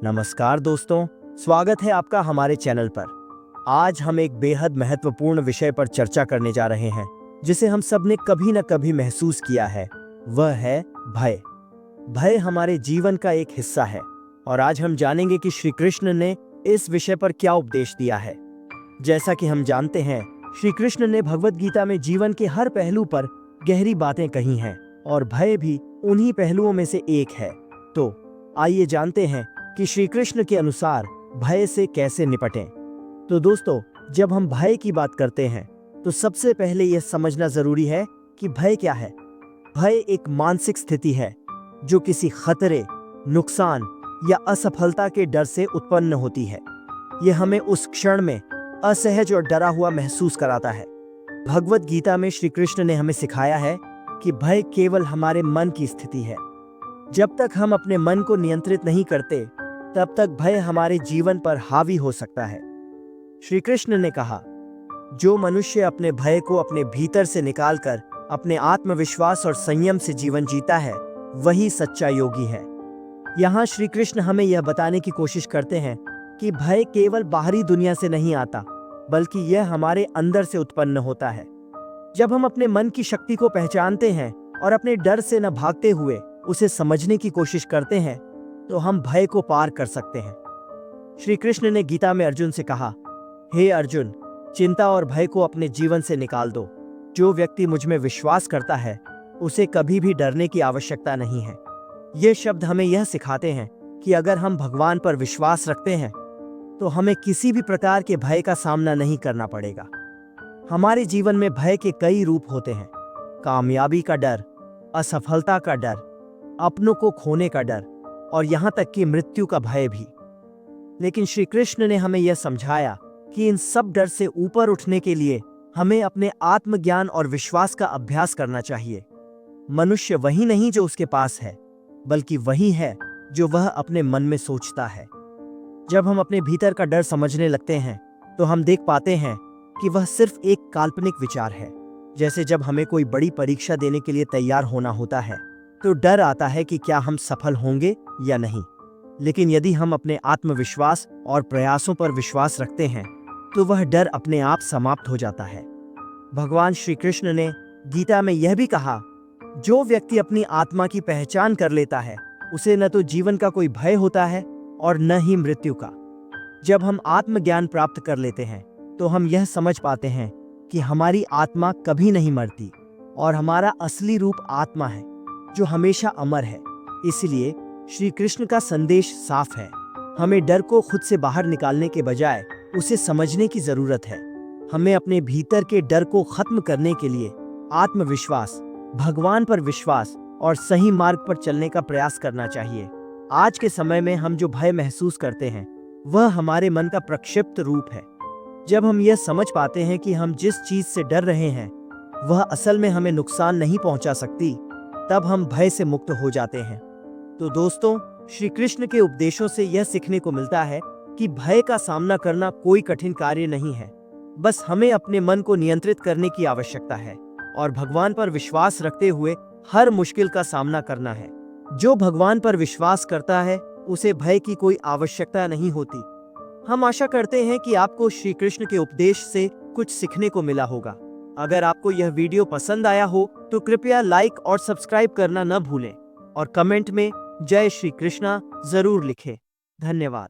नमस्कार दोस्तों, स्वागत है आपका हमारे चैनल पर। आज हम एक बेहद महत्वपूर्ण विषय पर चर्चा करने जा रहे हैं जिसे हम सब ने कभी न कभी महसूस किया है। वह है भय। भय हमारे जीवन का एक हिस्सा है और आज हम जानेंगे कि श्री कृष्ण ने इस विषय पर क्या उपदेश दिया है। जैसा कि हम जानते हैं, श्री कृष्ण ने भगवत गीता में जीवन के हर पहलू पर गहरी बातें कही हैं और भय भी उन्हीं पहलुओं में से एक है। तो आइए जानते हैं कि श्री कृष्ण के अनुसार भय से कैसे निपटें। तो दोस्तों, जब हम भय की बात करते हैं तो सबसे पहले यह समझना जरूरी है कि भय क्या है। भय एक मानसिक स्थिति है जो किसी खतरे, नुकसान या असफलता के डर से उत्पन्न होती है। यह हमें उस क्षण में असहज और डरा हुआ महसूस कराता है। भगवत गीता में श्री कृष्ण ने हमें सिखाया है कि भय केवल हमारे मन की स्थिति है। जब तक हम अपने मन को नियंत्रित नहीं करते, तब तक भय हमारे जीवन पर हावी हो सकता है। श्री कृष्ण ने कहा, जो मनुष्य अपने भय को अपने भीतर से निकालकर अपने आत्मविश्वास और संयम से जीवन जीता है, वही सच्चा योगी है। यहाँ श्री कृष्ण हमें यह बताने की कोशिश करते हैं कि भय केवल बाहरी दुनिया से नहीं आता, बल्कि यह हमारे अंदर से उत्पन्न होता है। जब हम अपने मन की शक्ति को पहचानते हैं और अपने डर से न भागते हुए उसे समझने की कोशिश करते हैं, तो हम भय को पार कर सकते हैं। श्री कृष्ण ने गीता में अर्जुन से कहा, हे अर्जुन, चिंता और भय को अपने जीवन से निकाल दो। जो व्यक्ति मुझ में विश्वास करता है, उसे कभी भी डरने की आवश्यकता नहीं है। ये शब्द हमें यह सिखाते हैं कि अगर हम भगवान पर विश्वास रखते हैं, तो हमें किसी भी प्रकार के भय का सामना नहीं करना पड़ेगा। हमारे जीवन में भय के कई रूप होते हैं। कामयाबी का डर, असफलता का डर, अपनों को खोने का डर और यहाँ तक कि मृत्यु का भय भी। लेकिन श्री कृष्ण ने हमें यह समझाया कि इन सब डर से ऊपर उठने के लिए हमें अपने आत्मज्ञान और विश्वास का अभ्यास करना चाहिए। मनुष्य वही नहीं जो उसके पास है, बल्कि वही है जो वह अपने मन में सोचता है। जब हम अपने भीतर का डर समझने लगते हैं, तो हम देख पाते हैं कि वह सिर्फ एक काल्पनिक विचार है। जैसे जब हमें कोई बड़ी परीक्षा देने के लिए तैयार होना होता है, तो डर आता है कि क्या हम सफल होंगे या नहीं। लेकिन यदि हम अपने आत्मविश्वास और प्रयासों पर विश्वास रखते हैं, तो वह डर अपने आप समाप्त हो जाता है। भगवान श्री कृष्ण ने गीता में यह भी कहा, जो व्यक्ति अपनी आत्मा की पहचान कर लेता है, उसे न तो जीवन का कोई भय होता है और न ही मृत्यु का। जब हम आत्मज्ञान प्राप्त कर लेते हैं, तो हम यह समझ पाते हैं कि हमारी आत्मा कभी नहीं मरती और हमारा असली रूप आत्मा है जो हमेशा अमर है। इसलिए श्री कृष्ण का संदेश साफ है। हमें डर को खुद से बाहर निकालने के बजाय उसे समझने की जरूरत है। हमें अपने भीतर के डर को खत्म करने के लिए आत्मविश्वास, भगवान पर विश्वास और सही मार्ग पर चलने का प्रयास करना चाहिए। आज के समय में हम जो भय महसूस करते हैं, वह हमारे मन का प्रक्षिप्त रूप है। जब हम यह समझ पाते हैं कि हम जिस चीज से डर रहे हैं, वह असल में हमें नुकसान नहीं पहुंचा सकती, तब हम भय से मुक्त हो जाते हैं। तो दोस्तों, श्री कृष्ण के उपदेशों से यह सीखने को मिलता है कि भय का सामना करना कोई कठिन कार्य नहीं है। बस हमें अपने मन को नियंत्रित करने की आवश्यकता है और भगवान पर विश्वास रखते हुए हर मुश्किल का सामना करना है। जो भगवान पर विश्वास करता है, उसे भय की कोई आवश्यकता नहीं होती। हम आशा करते हैं कि आपको श्री कृष्ण के उपदेश से कुछ सीखने को मिला होगा। अगर आपको यह वीडियो पसंद आया हो, तो कृपया लाइक और सब्सक्राइब करना न भूलें और कमेंट में जय श्री कृष्णा जरूर लिखें। धन्यवाद।